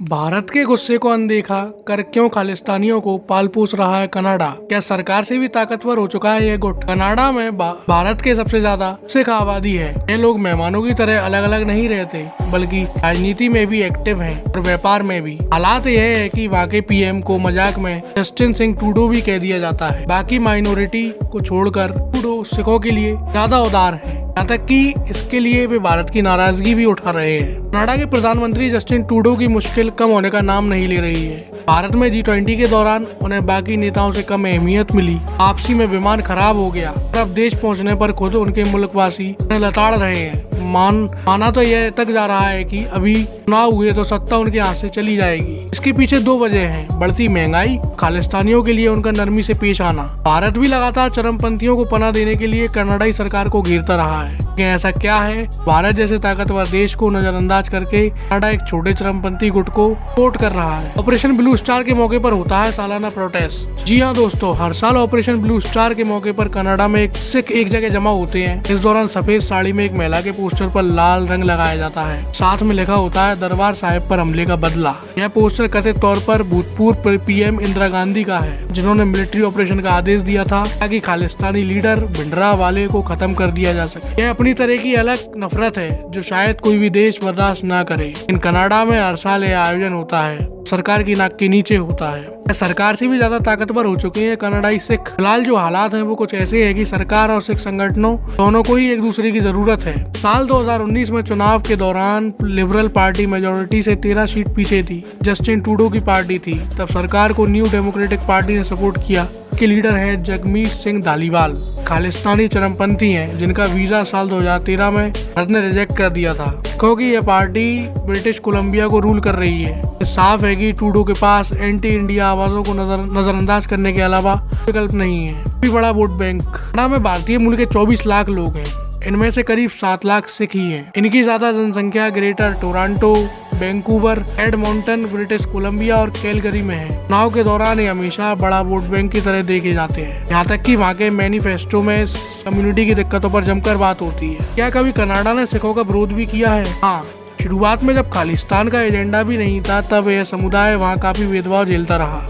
भारत के गुस्से को अनदेखा कर क्यों खालिस्तानियों को पाल पोस रहा है कनाडा? क्या सरकार से भी ताकतवर हो चुका है ये गुट? कनाडा में भारत के सबसे ज्यादा सिख आबादी है। ये लोग मेहमानों की तरह अलग अलग नहीं रहते, बल्कि राजनीति में भी एक्टिव हैं और व्यापार में भी। हालात यह है कि वहाँ के पीएम को मजाक में जस्टिन सिंह ट्रूडो भी कह दिया जाता है। बाकी माइनॉरिटी को छोड़कर ट्रूडो सिखों के लिए ज्यादा उदार है, यहाँ तक कि इसके लिए वे भारत की नाराजगी भी उठा रहे हैं। कनाडा के प्रधानमंत्री जस्टिन ट्रूडो की मुश्किल कम होने का नाम नहीं ले रही है। भारत में G20 के दौरान उन्हें बाकी नेताओं से कम अहमियत मिली। आपसी में विमान खराब हो गया और अब देश पहुंचने पर खुद उनके मुल्कवासी उन्हें लताड़ रहे हैं। माना तो यह तक जा रहा है कि अभी चुनाव हुए तो सत्ता उनके हाथ से चली जाएगी। इसके पीछे दो वजह हैं: बढ़ती महंगाई, खालिस्तानियों के लिए उनका नरमी से पेश आना। भारत भी लगातार चरमपंथियों को पनाह देने के लिए कनाडाई सरकार को घेरता रहा है। लेकिन ऐसा क्या है? भारत जैसे ताकतवर देश को नजरअंदाज करके कनाडा एक छोटे चरमपंथी गुट को सपोर्ट कर रहा है। ऑपरेशन ब्लू स्टार के मौके पर होता है सालाना प्रोटेस्ट। जी हाँ दोस्तों, हर साल ऑपरेशन ब्लू स्टार के मौके पर कनाडा में सिख एक जगह जमा होते हैं। इस दौरान सफेद साड़ी में एक महिला के पोस्टर पर लाल रंग लगाया जाता है। साथ में लिखा होता है दरबार साहिब पर हमले का बदला। यह पोस्टर कथित तौर पर भूतपूर्व पीएम इंदिरा गांधी का है, जिन्होंने मिलिट्री ऑपरेशन का आदेश दिया था ताकि खालिस्तानी लीडर भिंडरावाले को खत्म कर दिया जा सके। यह अपनी तरह की अलग नफरत है जो शायद कोई भी देश बर्दाश्त न करे। इन कनाडा में हर साल यह आयोजन होता है, सरकार की नाक के नीचे होता है। सरकार से भी ज्यादा ताकतवर हो चुके हैं कनाडाई सिख। फिलहाल जो हालात हैं वो कुछ ऐसे हैं कि सरकार और सिख संगठनों दोनों को ही एक दूसरे की जरूरत है। साल 2019 में चुनाव के दौरान लिबरल पार्टी मेजोरिटी से 13 सीट पीछे थी। जस्टिन ट्रूडो की पार्टी थी। तब सरकार को न्यू डेमोक्रेटिक पार्टी ने सपोर्ट किया। के लीडर है जगमीत सिंह धालीवाल। खालिस्तानी चरमपंथी हैं जिनका वीजा साल 2013 में भारत ने रिजेक्ट कर दिया था, क्योंकि यह पार्टी ब्रिटिश कोलंबिया को रूल कर रही है। साफ है कि ट्रूडो के पास एंटी इंडिया आवाजों को नजरअंदाज करने के अलावा विकल्प नहीं है। भी बड़ा वोट बैंक कनाडा में भारतीय मूल के 24 लाख लोग हैं। इनमें से करीब 7 लाख सिख ही हैं। इनकी ज्यादा जनसंख्या greater Toronto, Vancouver, Edmonton, British Columbia और कैलगरी में है। चुनाव के दौरान ये हमेशा बड़ा वोट बैंक की तरह देखे जाते हैं। यहाँ तक कि वहाँ के मैनिफेस्टो में कम्युनिटी की दिक्कतों पर जमकर बात होती है। क्या कभी कनाडा ने सिखों का विरोध भी किया है? हाँ, शुरुआत में जब खालिस्तान का एजेंडा भी नहीं था तब यह समुदाय वहाँ काफी भेदभाव झेलता रहा।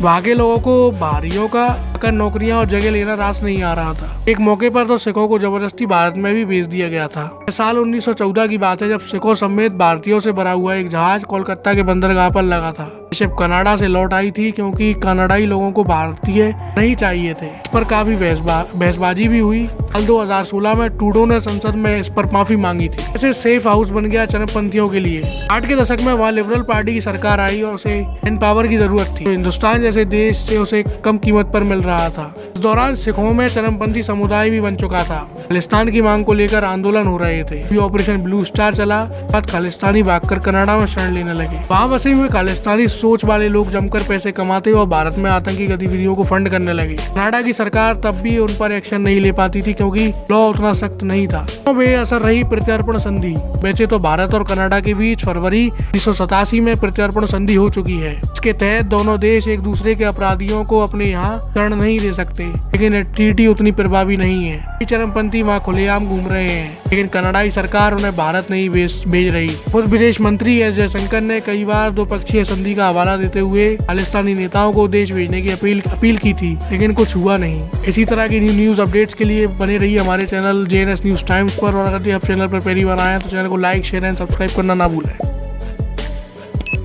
वहाँ के लोगों को बाहरियों का आकर नौकरियां और जगह लेना रास नहीं आ रहा था। एक मौके पर तो सिखों को जबरदस्ती भारत में भी भेज दिया गया था। साल 1914 की बात है, जब सिखों समेत भारतीयों से भरा हुआ एक जहाज कोलकाता के बंदरगाह पर लगा था। शिप कनाडा से लौट आई थी क्योंकि कनाडाई लोगों को भारतीय नहीं चाहिए थे। इस पर काफी बहसबाजी भी हुई। साल 2016 में ट्रूडो ने संसद में इस पर माफी मांगी थी। ऐसे सेफ हाउस बन गया चरमपंथियों के लिए। 60 के दशक में वहाँ लिबरल पार्टी की सरकार आई और उसे मैन पावर की जरूरत थी। तो हिंदुस्तान जैसे देश से उसे कम कीमत पर मिल रहा था। इस दौरान सिखों में चरमपंथी समुदाय भी बन चुका था। खालिस्तान की मांग को लेकर आंदोलन हो रहे थे। ऑपरेशन ब्लू स्टार चला, बाद खालिस्तानी भागकर कनाडा में शरण लेने लगे। वहाँ बसे हुए खालिस्तानी सोच वाले लोग जमकर पैसे कमाते और भारत में आतंकी गतिविधियों को फंड करने लगे। कनाडा की सरकार तब भी उन पर एक्शन नहीं ले पाती थी क्योंकि लॉ उतना सख्त नहीं था। तो बेअसर रही प्रत्यर्पण संधि। वैसे तो भारत और कनाडा के बीच फरवरी 1987 में प्रत्यर्पण संधि हो चुकी है। इसके तहत दोनों देश एक दूसरे के अपराधियों को अपने यहाँ शरण नहीं दे सकते, लेकिन ट्रीटी उतनी प्रभावी नहीं है। चरमपंथी वहाँ खुलेआम घूम रहे हैं, लेकिन कनाडाई सरकार उन्हें भारत नहीं भेज रही। खुद विदेश मंत्री एस जयशंकर ने कई बार द्विपक्षीय संधि का हवाला देते हुए खालिस्तानी नेताओं को देश भेजने की अपील की थी, लेकिन कुछ हुआ नहीं। इसी तरह की न्यूज अपडेट्स के लिए बने रहिए हमारे चैनल JNS न्यूज टाइम्स पर। और अगर आप चैनल पर पहली बार आए तो चैनल को लाइक, शेयर एंड सब्सक्राइब करना ना भूलें।